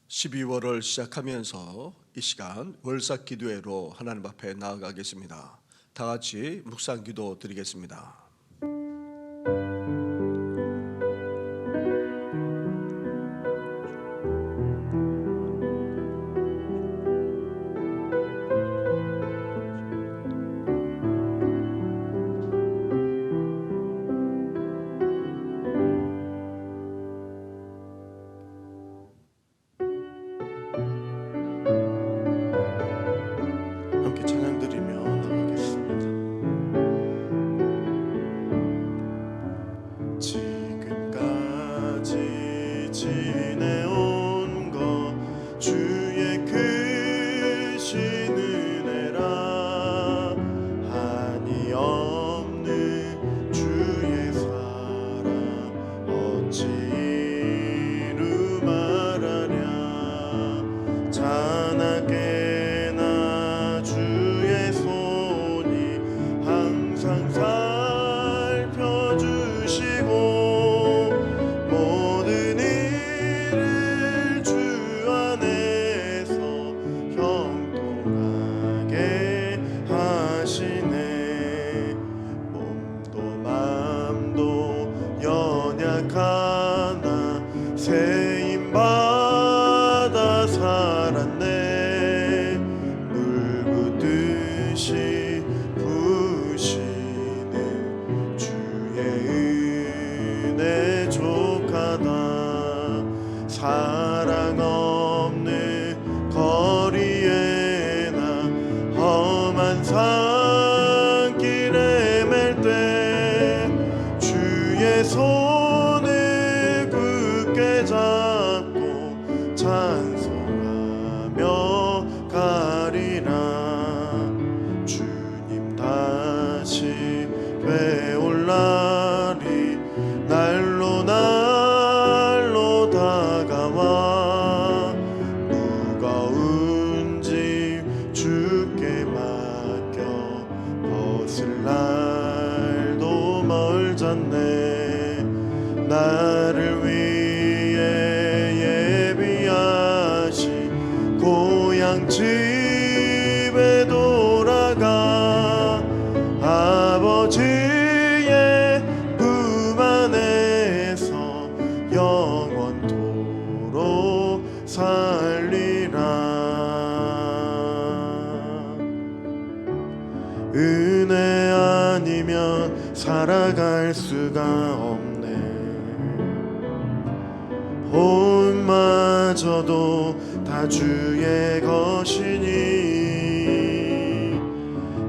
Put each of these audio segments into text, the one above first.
12월을 시작하면서 이 시간 월삭 기도회로 하나님 앞에 나아가겠습니다. 다 같이 묵상 기도 드리겠습니다. 함께 찬양 드리며 나가겠습니다. 지금까지 지내온 것 주의 크신 은혜라 한이 없는 주의 사랑 어찌 이루 말하랴 자나깨나 주의 손이 항상 살펴주시고 모든 일을 주 안에서 형통하게 하시네. 몸도 맘도 연약하나 세임받아 살았네. 물 붓듯이 부으시는 주의 은혜 족하다. 사랑 없는 거리에나 험한 산길에 맬 때 주의 손을 굳게 잡고 찬송하며 가리라. 주님 다시 되올 날이 날로 날로 다가와 무거운 짐 주께 맡겨 벗을 날도 멀잖네. 나를 위해 예비하신 고향 집에 돌아가 아버지의 품 안에서 영원토록 살리라. 은혜 아니면 살아갈 수가 없네. 혼마저도 다 주의 것이니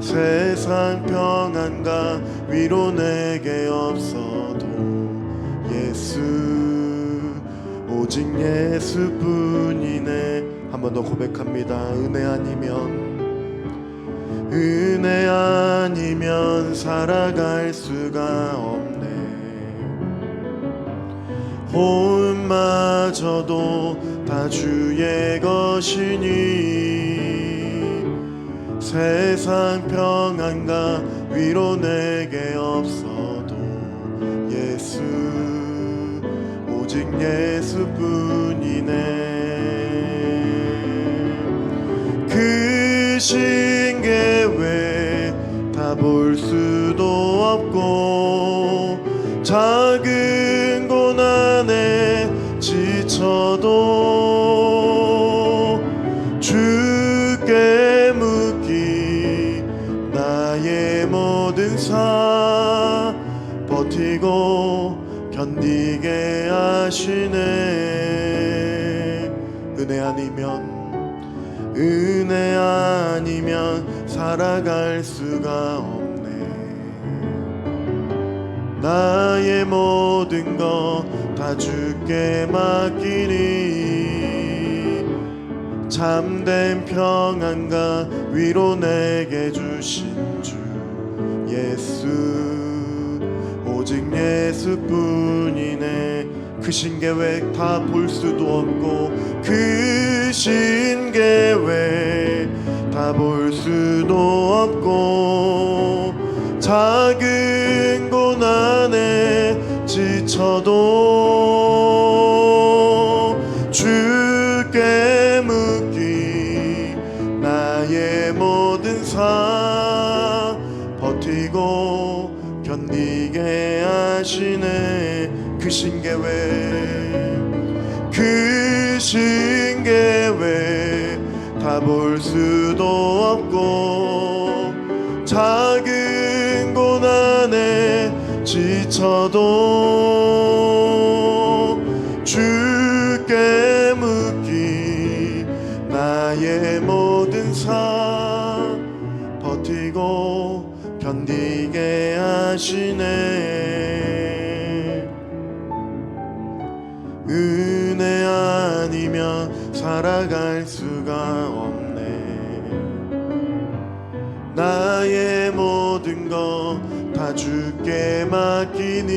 세상 평안과 위로 내게 없어도 예수 오직 예수뿐이네. 한 번 더 고백합니다. 은혜 아니면 살아갈 수가 없네. 혼마저도 다 주의 것이니 세상 평안과 위로 내게 없어도 예수 오직 예수뿐이네. 그 신계획 다 볼 수도 없고 작은 고난에 지쳐도 주께 묻기 나의 모든 사 버티고 견디게 하시네. 은혜 아니면 살아갈 수가 없네. 나의 모든 것 다 주께 맡기니 참된 평안과 위로 내게 주신 주 예수 오직 예수뿐이네. 그 신계획 다 볼 수도 없고 그 신계획 다 볼 수도 없고 작은 고난에 지쳐도 주께 하시네. 그 신계획 그 신계획 다 볼 수도 없고 작은 고난에 지쳐도 주께 묻기 나의 모든 삶 버티고 견디게 하시네. 은혜 아니면 살아갈 수가 없네. 나의 모든 것 다 주께 맡기니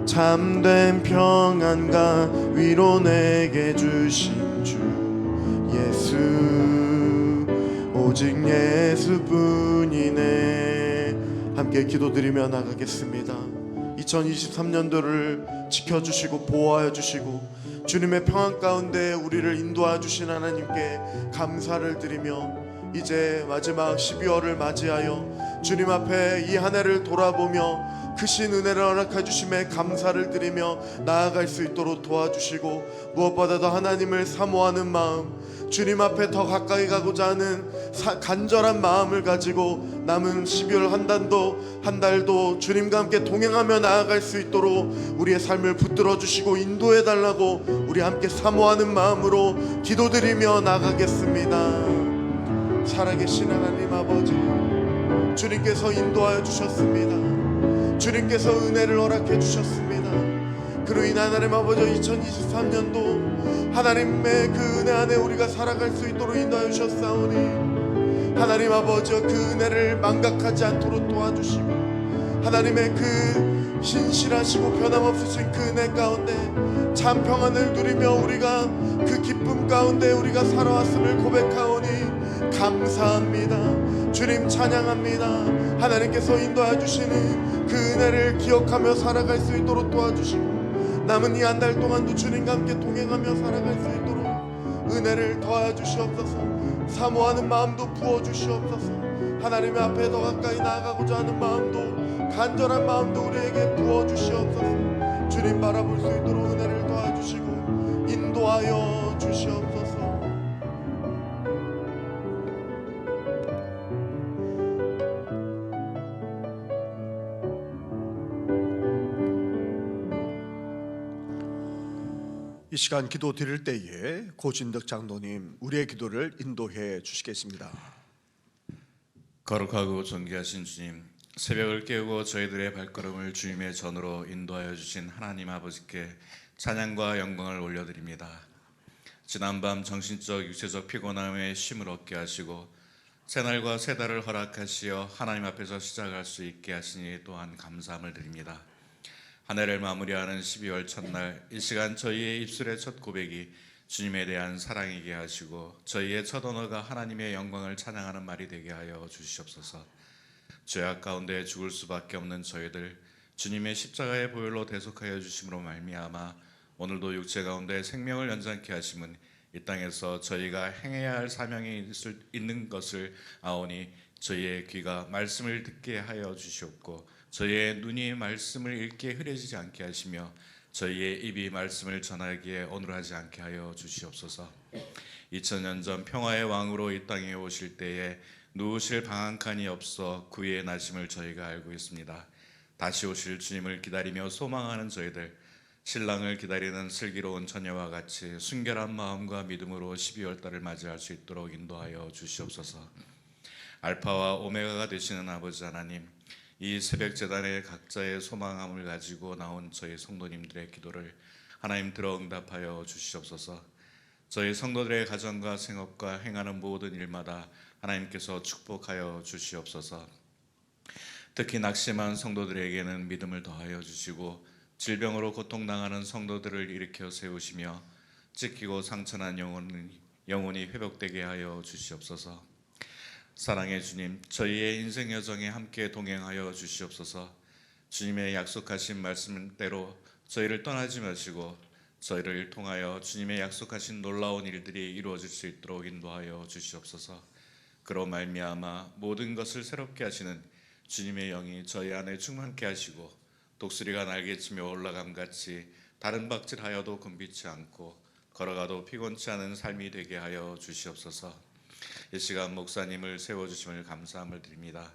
참된 평안과 위로 내게 주신 주 예수 오직 예수뿐이네. 함께 기도드리며 나가겠습니다. 2023년도를 지켜주시고 보호하여 주시고 주님의 평안 가운데 우리를 인도하여 주신 하나님께 감사를 드리며 이제 마지막 12월을 맞이하여 주님 앞에 이 한 해를 돌아보며 크신 은혜를 허락해 주심에 감사를 드리며 나아갈 수 있도록 도와주시고 무엇보다도 하나님을 사모하는 마음, 주님 앞에 더 가까이 가고자 하는 간절한 마음을 가지고 남은 12월 한 달도 주님과 함께 동행하며 나아갈 수 있도록 우리의 삶을 붙들어 주시고 인도해 달라고 우리 함께 사모하는 마음으로 기도드리며 나가겠습니다. 살아계신 하나님 아버지, 주님께서 인도하여 주셨습니다. 주님께서 은혜를 허락해 주셨습니다. 그로 인한 하나님 아버지 2023년도 하나님의 그 은혜 안에 우리가 살아갈 수 있도록 인도하여 주셨사오니 하나님 아버지 그 은혜를 망각하지 않도록 도와주시고 하나님의 그 신실하시고 변함없으신 그 은혜 가운데 참 평안을 누리며 우리가 그 기쁨 가운데 우리가 살아왔음을 고백하오니 감사합니다. 주님 찬양합니다. 하나님께서 인도해 주시는 그 은혜를 기억하며 살아갈 수 있도록 도와주시고 남은 이 한 달 동안도 주님과 함께 동행하며 살아갈 수 있도록 은혜를 더하여 주시옵소서. 사모하는 마음도 부어 주시옵소서. 하나님의 앞에 더 가까이 나아가고자 하는 마음도 간절한 마음도 우리에게 부어 주시옵소서. 주님 바라볼 수 있도록 은혜를 더하여 주시고 인도하여 주시옵소서. 이 시간 기도 드릴 때에 고진덕 장로님 우리의 기도를 인도해 주시겠습니다. 거룩하고 존귀하신 주님, 새벽을 깨우고 저희들의 발걸음을 주님의 전으로 인도하여 주신 하나님 아버지께 찬양과 영광을 올려드립니다. 지난밤 정신적 육체적 피곤함에 쉼을 얻게 하시고 새날과 새 달을 허락하시어 하나님 앞에서 시작할 수 있게 하시니 또한 감사함을 드립니다. 한 해를 마무리하는 12월 첫날 이 시간 저희의 입술의 첫 고백이 주님에 대한 사랑이게 하시고 저희의 첫 언어가 하나님의 영광을 찬양하는 말이 되게 하여 주시옵소서. 죄악 가운데 죽을 수밖에 없는 저희들 주님의 십자가의 보혈로 대속하여 주심으로 말미암아 오늘도 육체 가운데 생명을 연장케 하심은 이 땅에서 저희가 행해야 할 사명이 있는 것을 아오니 저희의 귀가 말씀을 듣게 하여 주시옵고 저희의 눈이 말씀을 읽기에 흐려지지 않게 하시며 저희의 입이 말씀을 전하기에 어눌하지 않게 하여 주시옵소서. 2000년 전 평화의 왕으로 이 땅에 오실 때에 누우실 방 한 칸이 없어 구유에 나심을 저희가 알고 있습니다. 다시 오실 주님을 기다리며 소망하는 저희들, 신랑을 기다리는 슬기로운 처녀와 같이 순결한 마음과 믿음으로 12월 달을 맞이할 수 있도록 인도하여 주시옵소서. 알파와 오메가가 되시는 아버지 하나님, 이 새벽 제단의 각자의 소망함을 가지고 나온 저희 성도님들의 기도를 하나님 들어 응답하여 주시옵소서. 저희 성도들의 가정과 생업과 행하는 모든 일마다 하나님께서 축복하여 주시옵소서. 특히 낙심한 성도들에게는 믿음을 더하여 주시고 질병으로 고통당하는 성도들을 일으켜 세우시며 찢기고 상처난 영혼이 회복되게 하여 주시옵소서. 사랑의 주님, 저희의 인생 여정에 함께 동행하여 주시옵소서. 주님의 약속하신 말씀대로 저희를 떠나지 마시고 저희를 통하여 주님의 약속하신 놀라운 일들이 이루어질 수 있도록 인도하여 주시옵소서. 그로 말미암아 모든 것을 새롭게 하시는 주님의 영이 저희 안에 충만케 하시고 독수리가 날개치며 올라감같이 다른 박질하여도 곤비치 않고 걸어가도 피곤치 않은 삶이 되게 하여 주시옵소서. 이 시간 목사님을 세워주심을 감사함을 드립니다.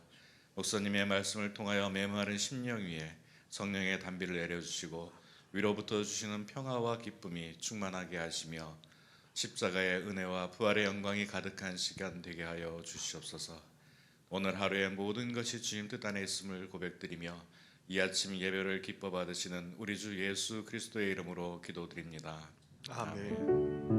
목사님의 말씀을 통하여 메마른 심령 위에 성령의 단비를 내려주시고 위로부터 주시는 평화와 기쁨이 충만하게 하시며 십자가의 은혜와 부활의 영광이 가득한 시간 되게 하여 주시옵소서. 오늘 하루의 모든 것이 주님 뜻 안에 있음을 고백드리며 이 아침 예배를 기뻐 받으시는 우리 주 예수 그리스도의 이름으로 기도드립니다. 아멘.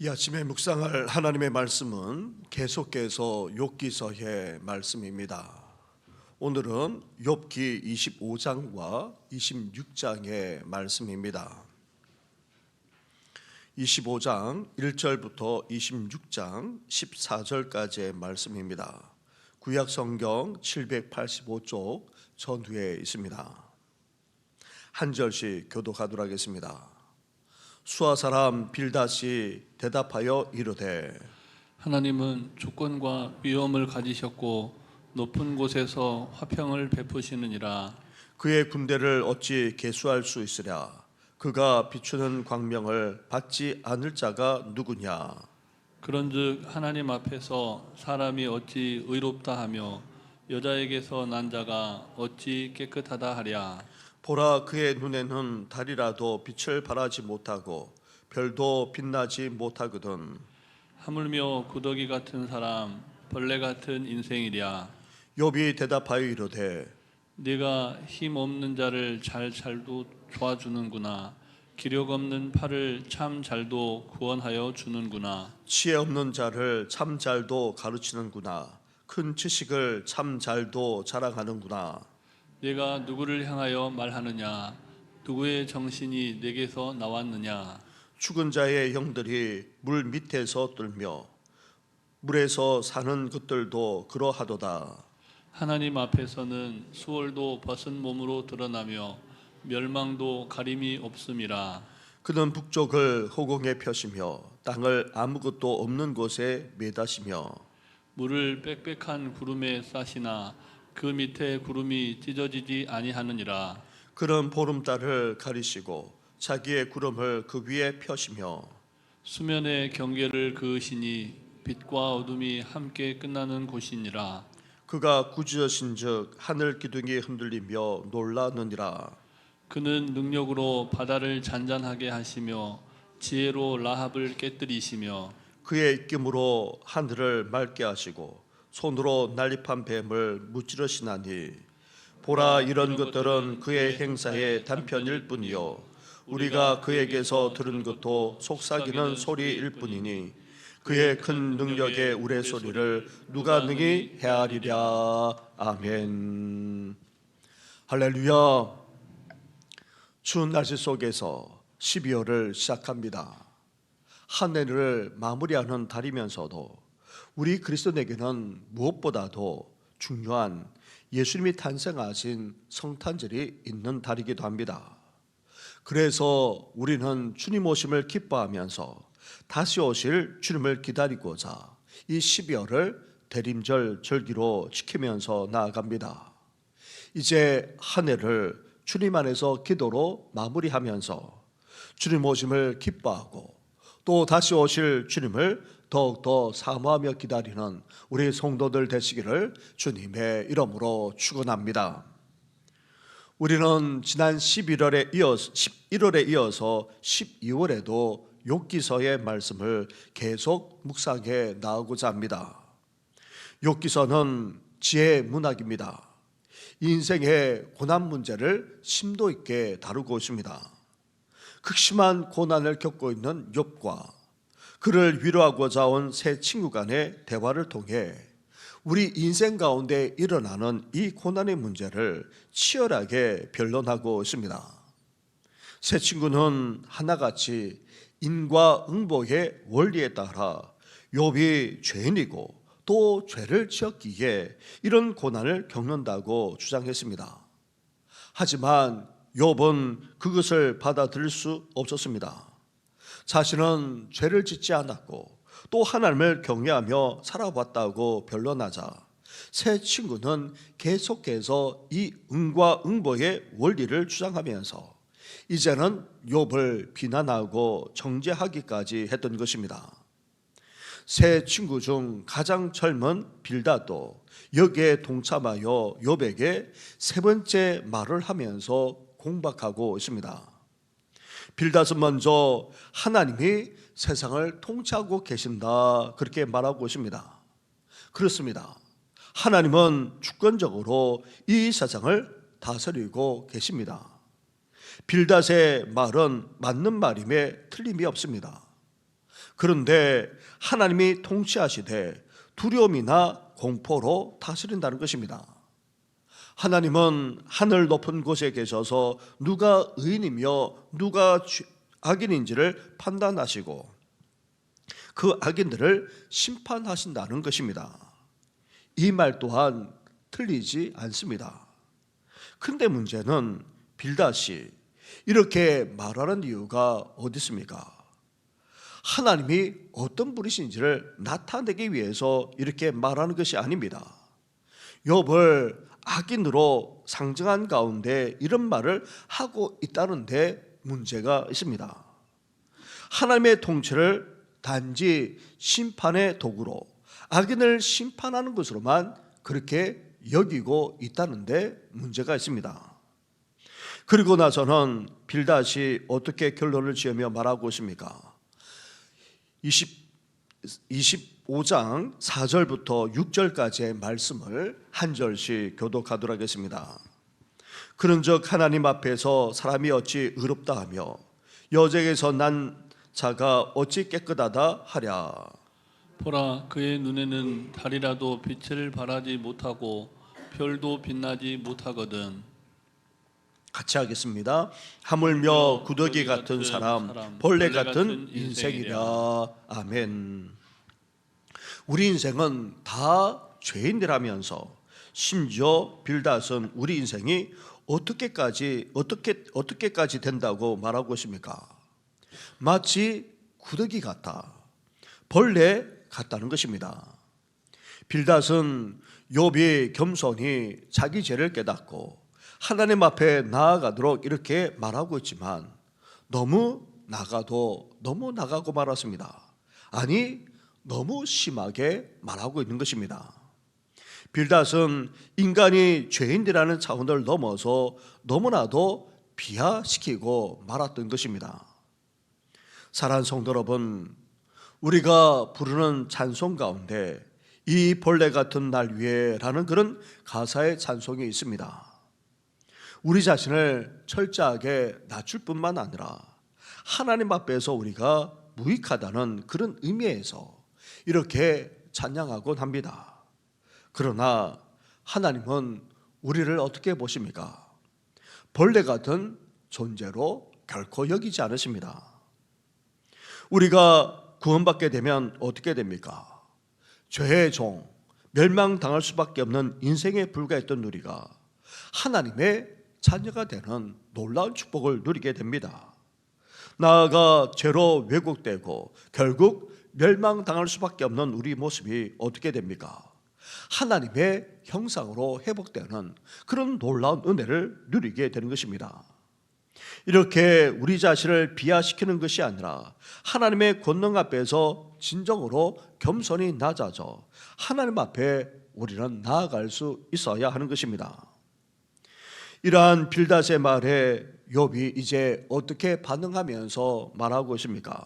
이 아침에 묵상할 하나님의 말씀은 계속해서 욥기서의 말씀입니다. 오늘은 욥기 25장과 26장의 말씀입니다. 25장 1절부터 26장 14절까지의 말씀입니다. 구약 성경 785쪽 전후에 있습니다. 한 절씩 교독하도록 하겠습니다. 수아 사람 빌닷이 대답하여 이르되 하나님은 주권과 위엄을 가지셨고 높은 곳에서 화평을 베푸시느니라. 그의 군대를 어찌 계수할 수 있으랴. 그가 비추는 광명을 받지 않을 자가 누구냐. 그런즉 하나님 앞에서 사람이 어찌 의롭다 하며 여자에게서 난 자가 어찌 깨끗하다 하랴. 보라, 그의 눈에는 달이라도 빛을 발하지 못하고 별도 빛나지 못하거든. 하물며 구더기 같은 사람 벌레 같은 인생이랴. 욥이 대답하여 이르되 네가 힘 없는 자를 잘도 도와주는구나. 기력 없는 팔을 참 잘도 구원하여 주는구나. 지혜 없는 자를 참 잘도 가르치는구나. 큰 지식을 참 잘도 자랑하는구나. 내가 누구를 향하여 말하느냐. 누구의 정신이 내게서 나왔느냐. 죽은 자의 영들이 물 밑에서 떨며 물에서 사는 것들도 그러하도다. 하나님 앞에서는 수월도 벗은 몸으로 드러나며 멸망도 가림이 없음이라. 그는 북쪽을 허공에 펴시며 땅을 아무것도 없는 곳에 매다시며 물을 빽빽한 구름에 싸시나 그 밑에 구름이 찢어지지 아니하느니라. 그는 보름달을 가리시고 자기의 구름을 그 위에 펴시며 수면의 경계를 그으시니 빛과 어둠이 함께 끝나는 곳이니라. 그가 꾸짖으신즉 하늘 기둥이 흔들리며 놀라느니라. 그는 능력으로 바다를 잔잔하게 하시며 지혜로 라합을 깨뜨리시며 그의 입김으로 하늘을 맑게 하시고 손으로 난립한 뱀을 무찌르시나니 보라, 이런 것들은 그의 행사의 단편일 뿐이요 우리가 그에게서 들은 것도 속삭이는 소리일 뿐이니 그의 큰 능력의 우레소리를 누가 능히 헤아리랴. 아멘. 할렐루야. 추운 날씨 속에서 12월을 시작합니다. 한 해를 마무리하는 달이면서도 우리 그리스도인에게는 무엇보다도 중요한 예수님이 탄생하신 성탄절이 있는 달이기도 합니다. 그래서 우리는 주님 오심을 기뻐하면서 다시 오실 주님을 기다리고자 이 12월을 대림절 절기로 지키면서 나아갑니다. 이제 한 해를 주님 안에서 기도로 마무리하면서 주님 오심을 기뻐하고 또 다시 오실 주님을 더욱더 사모하며 기다리는 우리 성도들 되시기를 주님의 이름으로 축원합니다. 우리는 지난 11월에 이어서 12월에도 욥기서의 말씀을 계속 묵상해 나가고자 합니다. 욥기서는 지혜의 문학입니다. 인생의 고난 문제를 심도 있게 다루고 있습니다. 극심한 고난을 겪고 있는 욥과 그를 위로하고자 온 세 친구 간의 대화를 통해 우리 인생 가운데 일어나는 이 고난의 문제를 치열하게 변론하고 있습니다. 세 친구는 하나같이 인과응보의 원리에 따라 욥이 죄인이고 또 죄를 지었기에 이런 고난을 겪는다고 주장했습니다. 하지만 욥은 그것을 받아들일 수 없었습니다. 자신은 죄를 짓지 않았고 또 하나님을 경외하며 살아왔다고 변론하자 새 친구는 계속해서 이 응과 응보의 원리를 주장하면서 이제는 욥을 비난하고 정죄하기까지 했던 것입니다. 세 친구 중 가장 젊은 빌닷도 여기에 동참하여 욥에게 세 번째 말을 하면서 공박하고 있습니다. 빌닷은 먼저 하나님이 세상을 통치하고 계신다 그렇게 말하고 있습니다. 그렇습니다. 하나님은 주권적으로 이 세상을 다스리고 계십니다. 빌닷의 말은 맞는 말임에 틀림이 없습니다. 그런데 하나님이 통치하시되 두려움이나 공포로 다스린다는 것입니다. 하나님은 하늘 높은 곳에 계셔서 누가 의인이며 누가 악인인지를 판단하시고 그 악인들을 심판하신다는 것입니다. 이 말 또한 틀리지 않습니다. 그런데 문제는 빌닷이 이렇게 말하는 이유가 어디 있습니까? 하나님이 어떤 분이신지를 나타내기 위해서 이렇게 말하는 것이 아닙니다. 욥을 악인으로 상정한 가운데 이런 말을 하고 있다는 데 문제가 있습니다. 하나님의 통치를 단지 심판의 도구로 악인을 심판하는 것으로만 그렇게 여기고 있다는 데 문제가 있습니다. 그리고 나서는 빌닷이 어떻게 결론을 지으며 말하고 있습니까? 25장 4절부터 6절까지의 말씀을 한 절씩 교독하도록 하겠습니다. 그런즉 하나님 앞에서 사람이 어찌 의롭다 하며 여자에게서 난 자가 어찌 깨끗하다 하랴. 보라, 그의 눈에는 달이라도 빛을 발하지 못하고 별도 빛나지 못하거든. 같이 하겠습니다. 하물며 구더기 같은 사람, 벌레 같은 인생이라. 아멘. 우리 인생은 다 죄인들하면서 심지어 빌닷은 우리 인생이 어떻게까지 된다고 말하고 있습니까? 마치 구더기 같다, 벌레 같다는 것입니다. 빌닷은 욥이 겸손히 자기 죄를 깨닫고 하나님 앞에 나아가도록 이렇게 말하고 있지만 너무 나가고 말았습니다. 아니, 너무 심하게 말하고 있는 것입니다. 빌닷은 인간이 죄인이라는 차원을 넘어서 너무나도 비하시키고 말았던 것입니다. 사랑하는 성도 여러분, 우리가 부르는 찬송 가운데 이 벌레 같은 날 위에 라는 그런 가사의 찬송이 있습니다. 우리 자신을 철저하게 낮출 뿐만 아니라 하나님 앞에서 우리가 무익하다는 그런 의미에서 이렇게 찬양하곤 합니다. 그러나 하나님은 우리를 어떻게 보십니까? 벌레 같은 존재로 결코 여기지 않으십니다. 우리가 구원받게 되면 어떻게 됩니까? 죄의 종, 멸망당할 수밖에 없는 인생에 불과했던 우리가 하나님의 자녀가 되는 놀라운 축복을 누리게 됩니다. 나아가 죄로 왜곡되고 결국 멸망당할 수밖에 없는 우리 모습이 어떻게 됩니까? 하나님의 형상으로 회복되는 그런 놀라운 은혜를 누리게 되는 것입니다. 이렇게 우리 자신을 비하시키는 것이 아니라 하나님의 권능 앞에서 진정으로 겸손히 낮아져 하나님 앞에 우리는 나아갈 수 있어야 하는 것입니다. 이러한 빌닷의 말에 욥이 이제 어떻게 반응하면서 말하고 있습니까?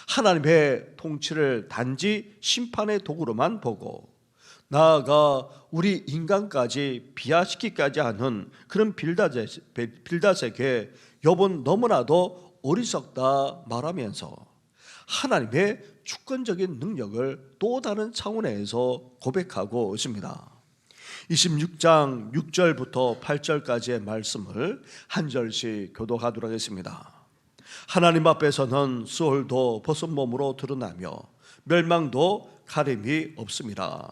하나님의 통치를 단지 심판의 도구로만 보고 나아가 우리 인간까지 비하시키기까지 하는 그런 빌닷에게 욥은 너무나도 어리석다 말하면서 하나님의 주권적인 능력을 또 다른 차원에서 고백하고 있습니다. 26장 6절부터 8절까지의 말씀을 한 절씩 교독하도록 하겠습니다. 하나님 앞에서는 수월도 벗은 몸으로 드러나며 멸망도 가림이 없습니다.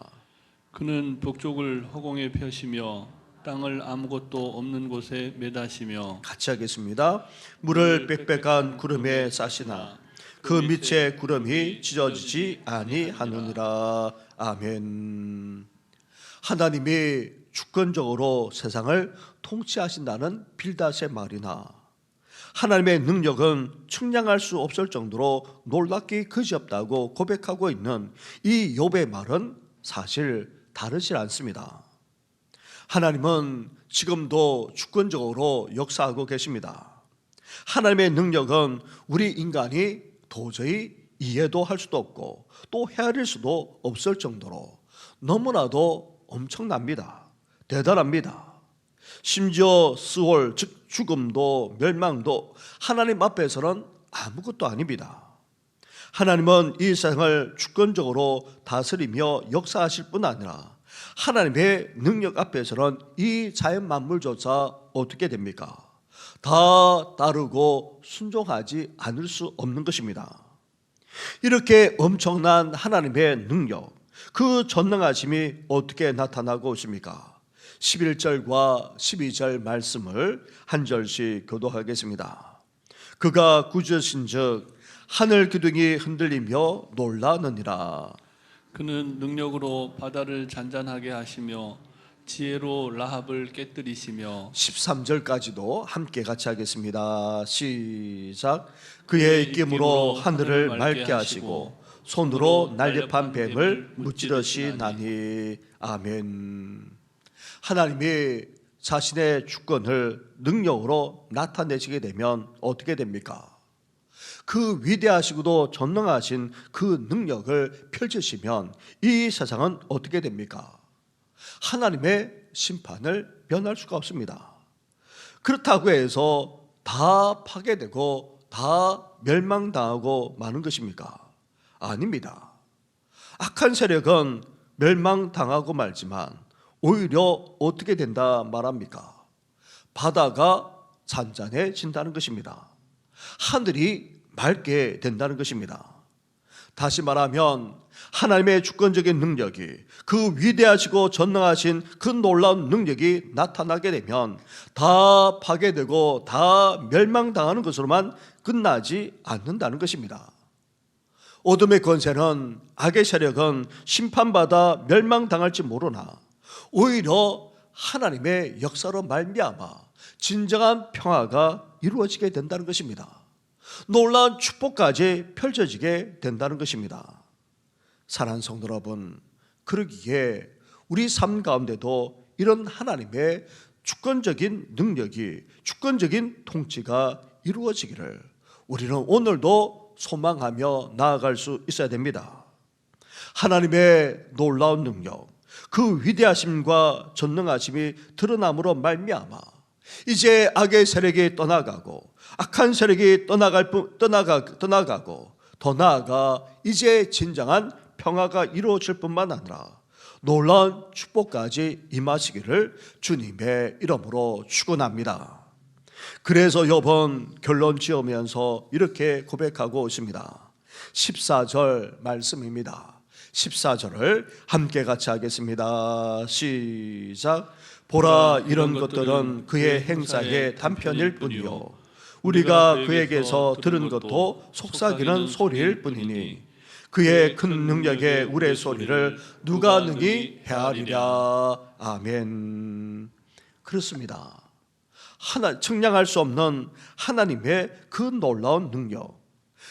그는 북쪽을 허공에 펴시며 땅을 아무것도 없는 곳에 매다시며 같이 하겠습니다. 물을 빽빽한 구름에 싸시나 그 밑에 구름이 찢어지지 아니하느니라. 아멘. 하나님이 주권적으로 세상을 통치하신다는 빌닷의 말이나 하나님의 능력은 측량할 수 없을 정도로 놀랍기 그지없다고 고백하고 있는 이 욥의 말은 사실 다르지 않습니다. 하나님은 지금도 주권적으로 역사하고 계십니다. 하나님의 능력은 우리 인간이 도저히 이해도 할 수도 없고 또 헤아릴 수도 없을 정도로 너무나도 엄청납니다. 대단합니다. 심지어 스월 즉 죽음도 멸망도 하나님 앞에서는 아무것도 아닙니다. 하나님은 이 세상을 주권적으로 다스리며 역사하실 뿐 아니라 하나님의 능력 앞에서는 이 자연 만물조차 어떻게 됩니까? 다 따르고 순종하지 않을 수 없는 것입니다. 이렇게 엄청난 하나님의 능력, 그 전능하심이 어떻게 나타나고 있습니까? 11절과 12절 말씀을 한 절씩 교독하겠습니다. 그가 구주신즉 하늘 기둥이 흔들리며 놀라느니라. 그는 능력으로 바다를 잔잔하게 하시며 지혜로 라합을 깨뜨리시며 13절까지도 함께 같이 하겠습니다. 시작. 그의 입김으로 하늘을 맑게 하시고 손으로 날렵한 뱀을 무찌르시나니. 아멘. 하나님이 자신의 주권을 능력으로 나타내시게 되면 어떻게 됩니까? 그 위대하시고도 전능하신 그 능력을 펼치시면 이 세상은 어떻게 됩니까? 하나님의 심판을 면할 수가 없습니다. 그렇다고 해서 다 파괴되고 다 멸망당하고 마는 것입니까? 아닙니다. 악한 세력은 멸망당하고 말지만 오히려 어떻게 된다 말합니까? 바다가 잔잔해진다는 것입니다. 하늘이 맑게 된다는 것입니다. 다시 말하면 하나님의 주권적인 능력이, 그 위대하시고 전능하신 그 놀라운 능력이 나타나게 되면 다 파괴되고 다 멸망당하는 것으로만 끝나지 않는다는 것입니다. 어둠의 권세는, 악의 세력은 심판받아 멸망당할지 모르나 오히려 하나님의 역사로 말미암아 진정한 평화가 이루어지게 된다는 것입니다. 놀라운 축복까지 펼쳐지게 된다는 것입니다. 사랑하는 성도 여러분, 그러기에 우리 삶 가운데도 이런 하나님의 주권적인 능력이, 주권적인 통치가 이루어지기를 우리는 오늘도 소망하며 나아갈 수 있어야 됩니다. 하나님의 놀라운 능력, 그 위대하심과 전능하심이 드러남으로 말미암아 이제 악의 세력이 떠나가고 악한 세력이 떠나가고 더 나아가 이제 진정한 평화가 이루어질 뿐만 아니라 놀라운 축복까지 임하시기를 주님의 이름으로 축원합니다. 그래서 이번 결론 지으면서 이렇게 고백하고 있습니다. 14절 말씀입니다. 14절을 함께 같이 하겠습니다. 시작. 보라, 이런 것들은 그의 행사의 단편일 뿐이요 우리가 그에게서 들은 것도 속삭이는 소리일 뿐이니 그의 큰 능력의 우레소리를 누가 능히 헤아리랴. 아멘. 그렇습니다. 측량할 수 없는 하나님의 그 놀라운 능력,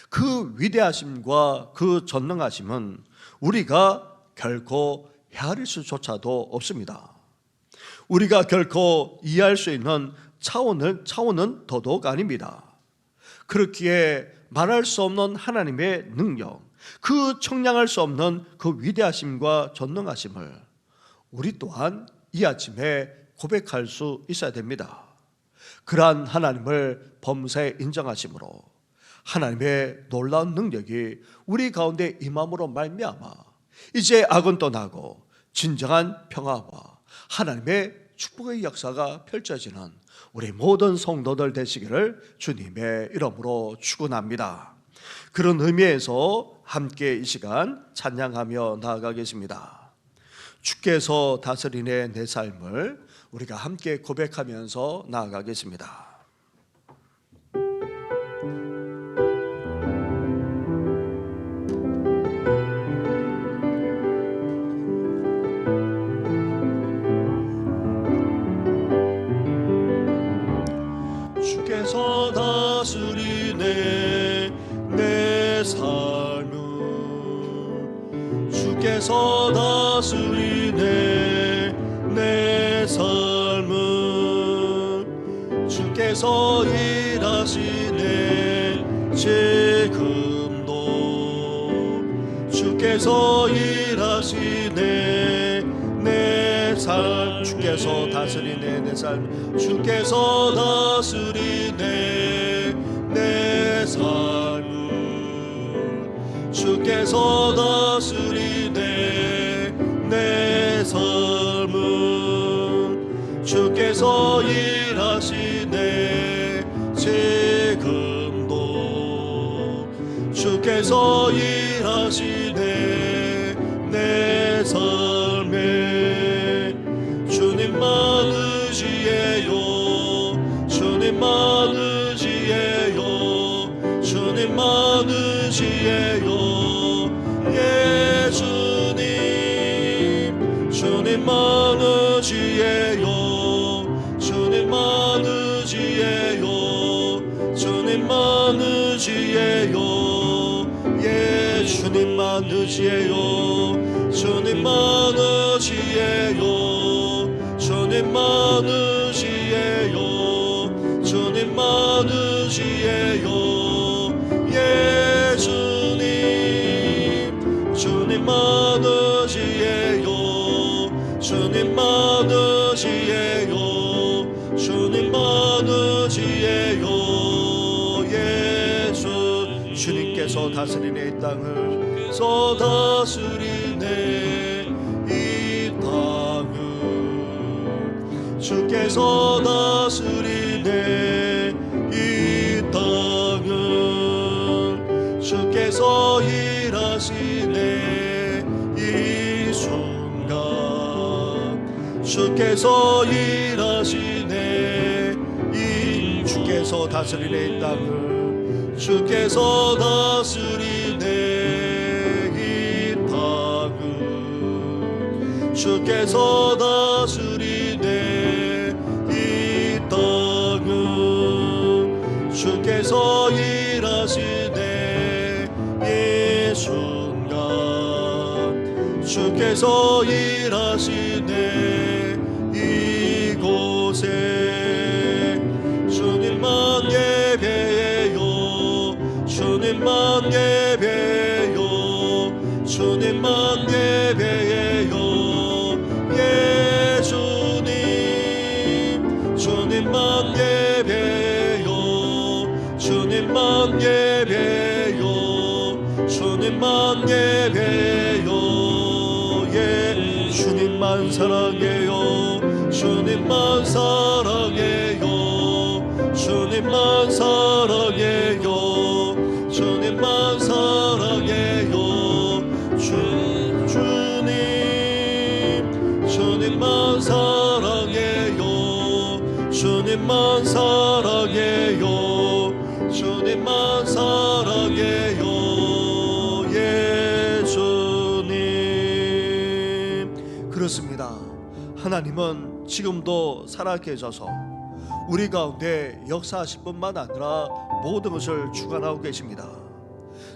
그 위대하심과 그 전능하심은 우리가 결코 헤아릴 수조차도 없습니다. 우리가 결코 이해할 수 있는 차원은 더더욱 아닙니다. 그렇기에 말할 수 없는 하나님의 능력, 그 청량할 수 없는 그 위대하심과 전능하심을 우리 또한 이 아침에 고백할 수 있어야 됩니다. 그러한 하나님을 범사에 인정하심으로 하나님의 놀라운 능력이 우리 가운데 임함으로 말미암아 이제 악은 떠나고 진정한 평화와 하나님의 축복의 역사가 펼쳐지는 우리 모든 성도들 되시기를 주님의 이름으로 축원합니다. 그런 의미에서 함께 이 시간 찬양하며 나아가겠습니다. 주께서 다스리네 내 삶을 우리가 함께 고백하면서 나아가겠습니다. 주께서 다스리네 내 삶을, 주께서 다스리네 내 삶을, 주께서 일하시네 지금도, 주께서 일하시네 내 삶, 주께서 다스리네 내 삶, 주께서 다스리네 내 삶을, 주께서 다스리네 내 삶을, 주께서 일하시네 지금도, 주께서 일하시네 내 삶에, 주님만 의지해요, 주님만 의지해요, 주님만 의지해요. 예 주님, 주님만 의지해요, 주님만 의지해요, 주님만 의지해요. 예 주님만 의지해요, 주님만 의지해요, 주님만 의지해요, 주님만 의지해요. 예 주님, 주님만 의지해요, 주님만 의지해요, 주님만 의지해요. 예 주님께서 다스리네 이 땅을, 서 다스리네 이 땅을, 주께서 다스리네 이 땅을, 주께서 일하시네 이 순간, 주께서 일하시네 이, 주께서 다스리네 이 땅을, 주께서 다스리네 이 땅을, 주께서 다스리네 이 땅을, 주께서 일하시네 이 순간, 주께서 일하시네 이곳에, 주님만 예배해요, 주님만 예배해요, 주님만 예배해요. 예 주님, 주님만 예배해요, 주님만 예배해요, 주님만 예배해요. 예 주님만 사랑해요, 주님만 사랑해요, 주님만 사랑해요, 주님만 사랑해요. 주님, 주님만 사랑해요, 주님만 사랑해요, 주님만 사랑해요. 예 주님. 그렇습니다. 하나님은 지금도 살아계셔서 우리 가운데 역사하실 뿐만 아니라 모든 것을 주관하고 계십니다.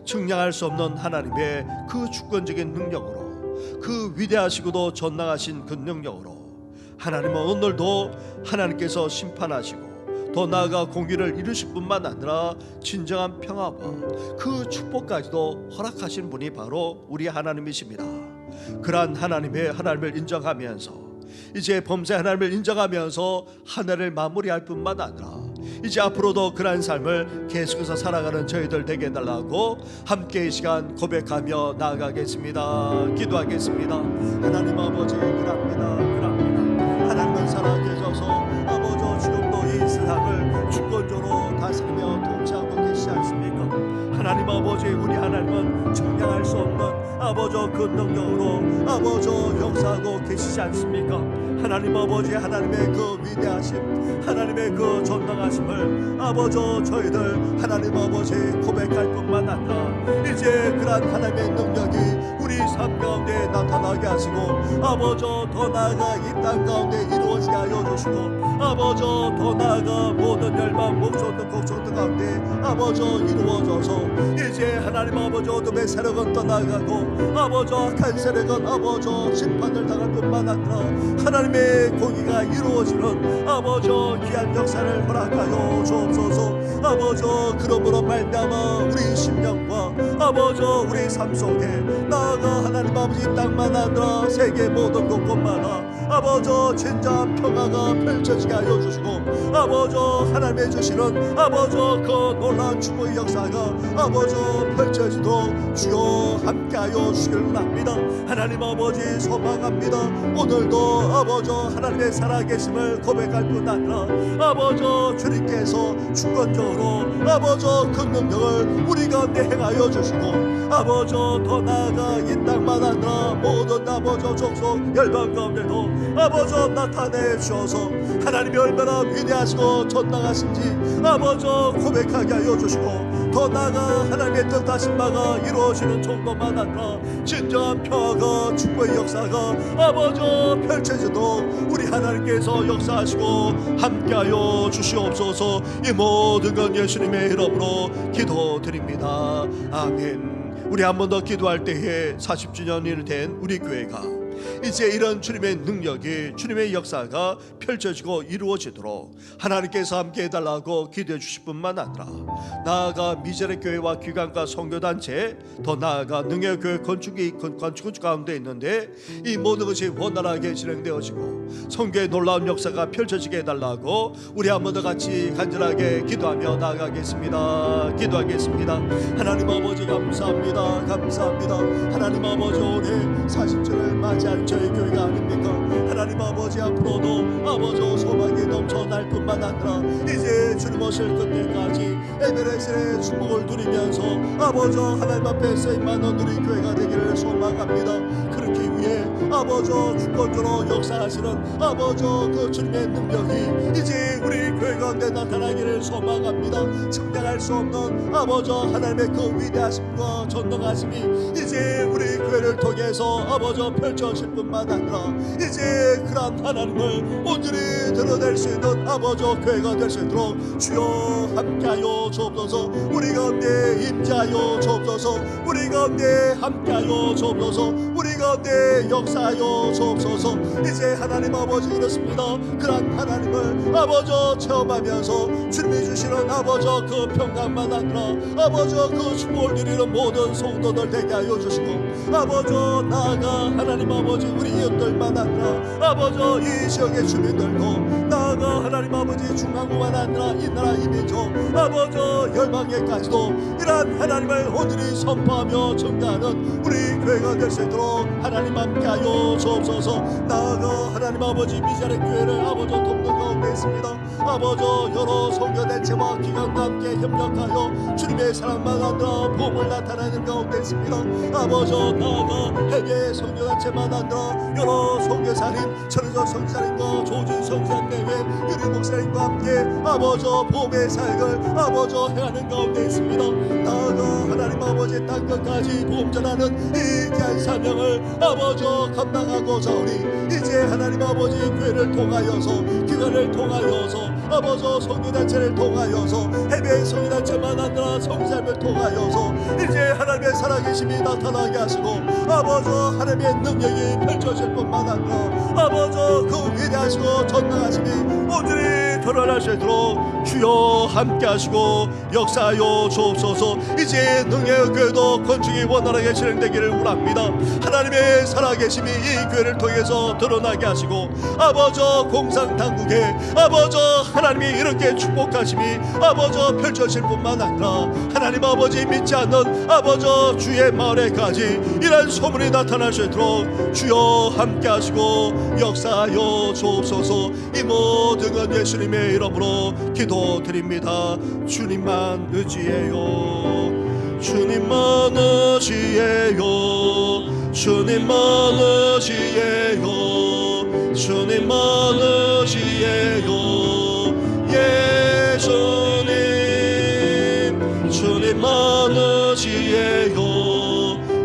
측량할 수 없는 하나님의 그 주권적인 능력으로, 그 위대하시고도 전능하신 그 능력으로 하나님은 오늘도 하나님께서 심판하시고 더 나아가 공의를 이루실 뿐만 아니라 진정한 평화와 그 축복까지도 허락하신 분이 바로 우리 하나님이십니다. 그러한 하나님을 인정하면서, 이제 범사의 하나님을 인정하면서 하늘을 마무리할 뿐만 아니라 이제 앞으로도 그러한 삶을 계속해서 살아가는 저희들 되게 해달라고 함께 이 시간 고백하며 나아가겠습니다. 기도하겠습니다. 하나님 아버지, 그럽니다. 하나님은 살아계셔서 아버지 지금도 이 세상을 주권적으로 다스리며 통치하고 계시지 않습니까? 하나님 하나님 아버지, 우리 하나님은 청량할 수 없는 아버지 그 능력으로 아버지 역사하고 계시지 않습니까? 하나님 아버지, 하나님의 그 위대하심, 하나님의 그 전능하심을 아버지 저희들 하나님 아버지 고백할 뿐만 아니라 이제 그러한 하나님의 능력이 우리 삶 가운데 나타나게 하시고 아버지 더 나아가 이 땅 가운데 이루어지게 하여 주시고 아버지 더 나아가 모든 열방 목소들 곡소들 가운데 아버지 이루어져서 이제 하나님 아버지 어둠의 세력은 떠나가고 아버지 악한 세력은 아버지 심판을 당할 뿐만 아니라 하나님의 공의가 이루어지는 아버지 귀한 역사를 허락하여 주옵소서. 아버지 그러므로 말미암아 우리 심령과 아버지 우리 삶 속에 나아가 하나님 아버지 땅만 아니라 세계 모든 곳곳마다 아버지 진짜 평화가 펼쳐지게 하여 주시고 아버지 하나님의 주시는 아버지 그 놀라운 축복의 역사가 아버지 펼쳐지도록 주여 함께하여 주시길 원합니다. 하나님 아버지 소망합니다. 오늘도 아버지 하나님의 살아계심을 고백할 뿐 아니라 아버지 주님께서 주권적으로 아버지 그 능력을 우리 가운데 행하여 주시고 아버지 더 나아가 이 땅만 아니라 모든 아버지 족속 열방 가운데도 아버지 나타내 주셔서 하나님이 얼마나 위대하시고 전능하신지 아버지 고백하게 하여 주시고 더 나아가 하나님의 뜻하신 바가 이루어지는 정도만 아니라 진정한 평화가 축복의 역사가 아버지 펼쳐지도록 우리 하나님께서 역사하시고 함께하여 주시옵소서. 이 모든 건 예수님의 이름으로 기도드립니다. 아멘. 우리 한 번 더 기도할 때에 40주년이 된 우리 교회가 이제 이런 주님의 능력이 주님의 역사가 펼쳐지고 이루어지도록 하나님께서 함께 해달라고 기도해 주실 뿐만 아니라 나아가 미제의 교회와 기관과 선교단체 더 나아가 능의 교회 건축 가운데 있는데 이 모든 것이 원활하게 진행되어지고 선교의 놀라운 역사가 펼쳐지게 해달라고 우리 한 번 더 같이 간절하게 기도하며 나아가겠습니다. 기도하겠습니다. 하나님 아버지 감사합니다. 감사합니다. 하나님 아버지 올해 40주를 맞이할 저희 교회가 아닙니까? 하나님 아버지 앞으로도 아버지 소망이 넘쳐날 뿐만 아니라 이제 주님 오실 그때까지 에베레스의 축복을 누리면서 아버지 하나님 앞에 쓰임받는 우리 교회가 되기를 소망합니다. 그렇기 위해 아버지 주권적으로 역사하시는 아버지 그 주님의 능력이 이제 우리 교회 가운데 나타나기를 소망합니다. 측량할 수 없는 아버지 하나님의 그 위대하심과 전능하심이 이제 우리 교회를 통해서 아버지 펼쳐질 뿐만 아니라 이제 그런 하나님을 온전히 드러낼 수 있는 아버지 교회가 될 수 있도록 주여 함께하여 주옵소서. 우리 가운데 임재하여 주옵소서. 우리 가운데 함께하여 주옵소서. 우리 가운데 역사하여 주옵소서. 이제 하나님 아버지 그렇습니다. 그런 하나님을 아버지 체험하면서 주님이 주시는 아버지 그 평강만 아니라 아버지 그 축복을 누리는 모든 성도들 되게 하여 주시고 아버지 나아가 하나님 아버지 우리 이웃들만 아니라 아버지 이 지역의 주민들도 나아가 하나님 아버지 중앙부만 아니라 이 나라 이민족 아버지 열방에까지도 이러한 하나님을 온전히 선포하며 증가하는 우리 교회가 될 수 있도록 하나님 함께하여 주옵소서. 나아가 하나님 아버지 미자의 교회를 아버지 돕는 가운데 있습니다. 아버지 여러 선교단체와 기관과 함께 협력하여 주님의 사랑만 아니라 복음을 나타내는 가운데 있습니다. 아버지 나아가 해외 선교단체만 아니라 여러 선교사님 천의적 선교사님과 조진 선교사님 대회 유리 목사님과 함께 아버지 복음의 사역을 아버지 행하는 가운데 있습니다. 나아가 하나님 아버지 땅 끝까지 복음 전하는 이 귀한 사명을 아버지 감당하고자 우리 이제 하나님 아버지 교회를 통하여서 기관을 통하여서 아버지 선교단체를 통하여서 해외 선교단체만 아니라 성삶을 통하여서 이제 하나님의 살아계심이 나타나게 하시고 아버지 하나님의 능력이 펼쳐질 뿐만 아니라 아버지 그 위대하시고 전능하심이 온전히 드러날 수 있도록 주여 함께 하시고 역사하여 주옵소서. 이제 능의 교회도 건축이 원활하게 진행되기를 원합니다. 하나님의 살아계심이 이 교회를 통해서 드러나게 하시고 아버지 공산당국에 아버지 하나님이 이렇게 축복하심이 아버지 펼쳐질 뿐만 아니라 하나님 아버지 믿지 않는 아버지 주의 마을에까지 이런 소문이 나타날 수 있도록 주여 함께 하시고 역사하여 주옵소서. 이 모든 건 예수님의 이름으로 기도드립니다. 주님만 의지해요. 주님만 의지해요. 주님만 의지해요. 주님만 의지해요. 예수님 주님만 의지해요.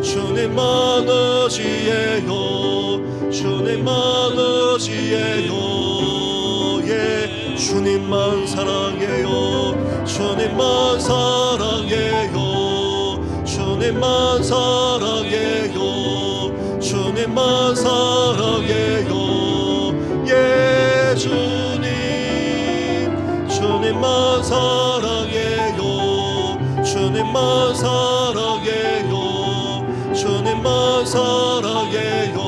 주님만 의지해요. 주님만 의지해요. 예, 주님만 사랑해요. 주님만 사랑해요. 주님만 사랑해요. 주님만 사랑해요. 예수님 주님만 사랑해요. 주님만 사랑해요. 주님만 사랑해요.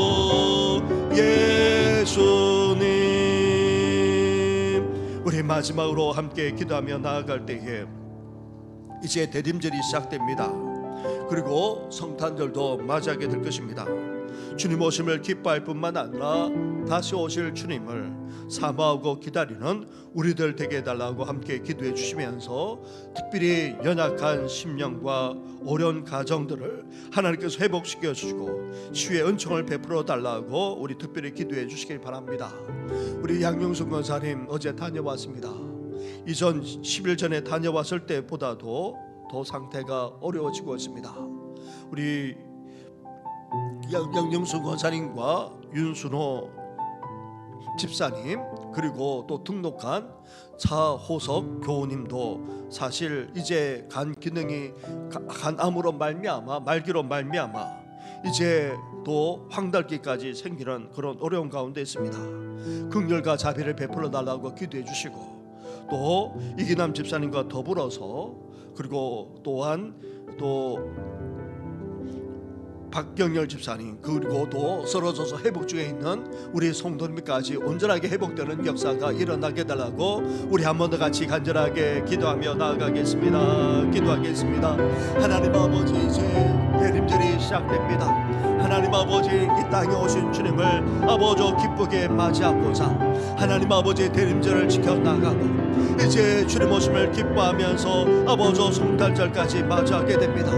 예수님. 우리 마지막으로 함께 기도하며 나아갈 때에 이제 대림절이 시작됩니다. 그리고 성탄절도 맞이하게 될 것입니다. 주님 오심을 기뻐할 뿐만 아니라 다시 오실 주님을 사모하고 기다리는 우리들 되게 해달라고 함께 기도해 주시면서 특별히 연약한 심령과 어려운 가정들을 하나님께서 회복시켜 주시고 치유의 은총을 베풀어 달라고 우리 특별히 기도해 주시길 바랍니다. 우리 양용순 권사님 어제 다녀왔습니다. 이전 10일 전에 다녀왔을 때보다도 더 상태가 어려워지고 있습니다. 우리 양영순 권사님과 윤순호 집사님 그리고 또 등록한 차호석 교우님도 사실 이제 간 기능이 간암으로 말미암아 말기로 말미암아 이제 또 황달기까지 생기는 그런 어려운 가운데 있습니다. 긍휼과 자비를 베풀어 달라고 기도해 주시고 또 이기남 집사님과 더불어서 그리고 또한 또 박경열 집사님 그리고 또 쓰러져서 회복 중에 있는 우리 성도님까지 온전하게 회복되는 역사가 일어나게 달라고 우리 한 번 더 같이 간절하게 기도하며 나아가겠습니다. 기도하겠습니다. 하나님 아버지 이제 대림절이 시작됩니다. 하나님 아버지 이 땅에 오신 주님을 아버지 기쁘게 맞이하고자 하나님 아버지 대림절을 지켜나가고 이제 주님 오심을 기뻐하면서 아버지 성탄절까지 맞이하게 됩니다.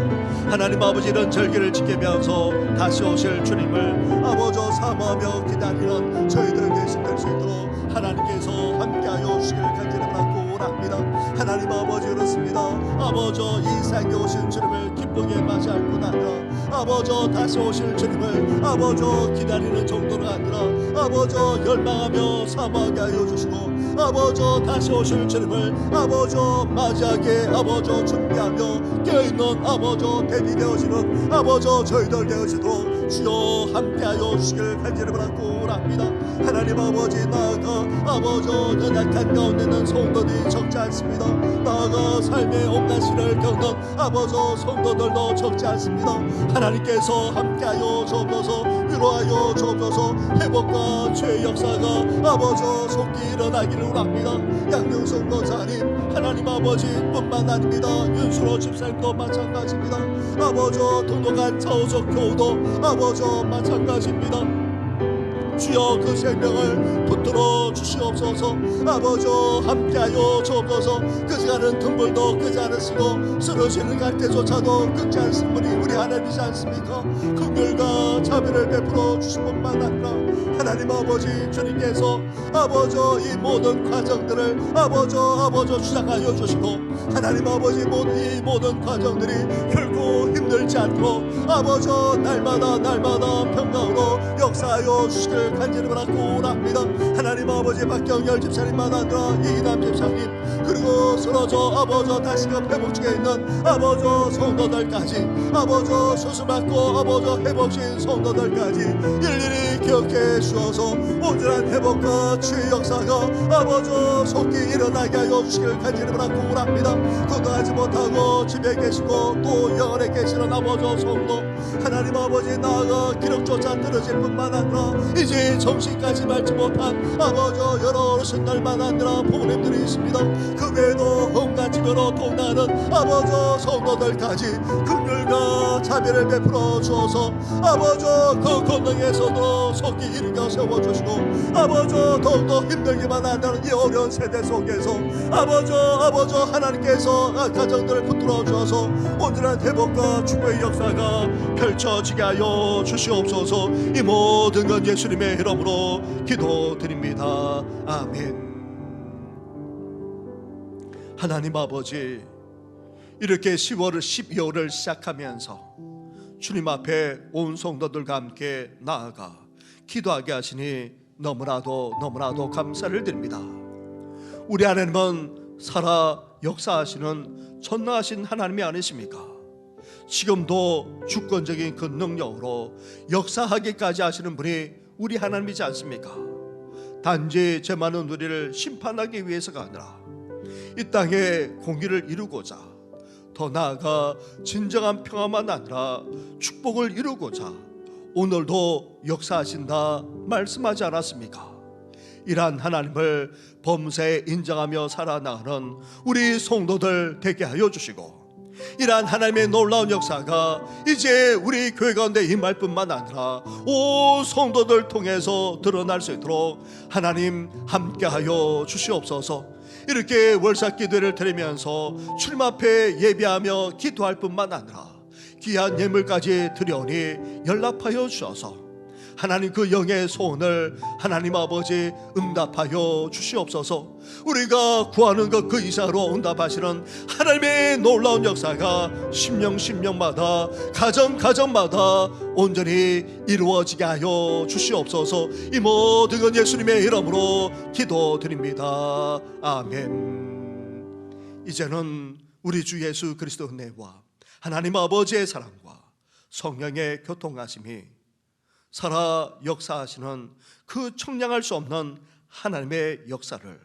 하나님 아버지 이런 절기를 지키면서 다시 오실 주님을 아버지 사모하며 기다리는 저희들 되신 될 수 있도록 하나님께서 함께하여 주시길 간절히 바라고 원합니다. 하나님 아버지 그렇습니다. 아버지 이 세상에 오신 주님을 기쁘게 맞이할 뿐 아니라 아버지 다시 오실 주님을 아버지 기다리는 정도가 아니라 아버지 열망하며 사모하게 하여 주시고 아버지 다시 오실 주님을 아버지 맞이하게 아버지 준비하며 깨어있는 아버지 대비되어지는 아버지 저희들 되어지도록 주여 함께하여 주시길 간절히 바라고 원합니다. 하나님 아버지 나아가 아버지 연약한 가운데 있는 성도들이 적지 않습니다. 나아가 삶의 온갖 시를 겪는 아버지 성도들도 적지 않습니다. 하나님께서 함께하여 주옵소서 위로하여 주옵소서 회복과 죄의 역사가 아버지 속히 일어나기를 원합니다. 양명성 권사님 하나님 아버지 뿐만 아닙니다. 윤수로 집사님도 마찬가지입니다. 아버지 동독한 차호석 교우도 아버지 마찬가지입니다. 주여 그 생명을 붙들어 주시옵소서. 아버지 함께하여 주옵소서. 끄지 않은 tum불도 끄지 않으시고 쓰러지는 갈대조차도 끊지 않으신 분이 우리 하나님이지 않습니까? 긍휼과 자비를 베풀어 주신 뿐만 아니라 하나님 아버지 주님께서 아버지 이 모든 과정들을 아버지 주장하여 주시고 하나님 아버지 이 모든 과정들이 결코 힘들지 않고 아버지 날마다 평강으로 역사하여 주시길 간절히 바라고 원합니다. 하나님 아버지 박경열 집사님만 아니라 이기남 집사님 그리고 쓰러져 아버지 다시금 회복 중에 있는 아버지 성도들까지 아버지 수술받고 아버지 회복신 성도들까지 일일이 기억해 주셔서 온전한 회복과 치유 역사가 아버지 속히 일어나게 하여 주시길 간절히 바라고 원합니다. 건강하지 못하고 집에 계시고 또 영원에 계시는 아버지 성도 하나님 아버지 나아가 기력조차 떨어질 뿐만 아니라 이제 정신까지 맑지 못한 아버지 여러 어르신들만 아니라 부모님들이 있습니다. 그 외에도 온갖 주변으로 통나는 아버지 성도들까지 긍휼과 자비를 베풀어 주어서 아버지 그 권능에서도 속히 일으켜 세워주시고 아버지 더욱더 힘들기만 한다는 이 어려운 세대 속에서 아버지 하나님께서 가정들을 붙들어 주어서 온전한 회복과 축복의 역사가 펼쳐지게 하여 주시옵소서. 이 모든 것 예수님의 이름으로 기도드립니다. 아멘. 하나님 아버지, 이렇게 10월을 12월을 시작하면서 주님 앞에 온 성도들과 함께 나아가 기도하게 하시니 너무나도 감사를 드립니다. 우리 하나님은 살아 역사하시는 전능하신 하나님이 아니십니까? 지금도 주권적인 그 능력으로 역사하기까지 하시는 분이 우리 하나님이지 않습니까? 단지 죄 많은 우리를 심판하기 위해서가 아니라 이 땅에 공의를 이루고자, 더 나아가 진정한 평화만 아니라 축복을 이루고자 오늘도 역사하신다 말씀하지 않았습니까? 이러한 하나님을 범사에 인정하며 살아나가는 우리 성도들 되게 하여 주시고, 이러한 하나님의 놀라운 역사가 이제 우리 교회 가운데 임할 뿐만 아니라 온 성도들 통해서 드러날 수 있도록 하나님 함께하여 주시옵소서. 이렇게 월삭 기도를 드리면서 주님 앞에 예배하며 기도할 뿐만 아니라 귀한 예물까지 드려오니 연락하여 주셔서 하나님 그 영의 소원을 하나님 아버지 응답하여 주시옵소서. 우리가 구하는 것 그 이상으로 응답하시는 하나님의 놀라운 역사가 심령마다 가정마다 온전히 이루어지게 하여 주시옵소서. 이 모든 건 예수님의 이름으로 기도드립니다. 아멘. 이제는 우리 주 예수 그리스도 은혜와 하나님 아버지의 사랑과 성령의 교통하심이 살아 역사하시는 그 청량할 수 없는 하나님의 역사를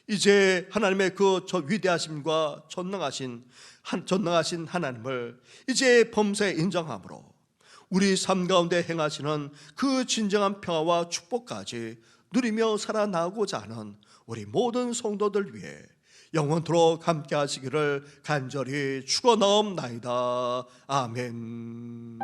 이제 하나님의 그 위대하심과 전능하신 하나님을 이제 범사에 인정함으로 우리 삶 가운데 행하시는 그 진정한 평화와 축복까지 누리며 살아나고자 하는 우리 모든 성도들 위해 영원토록 함께 하시기를 간절히 축원하옵나이다. 아멘.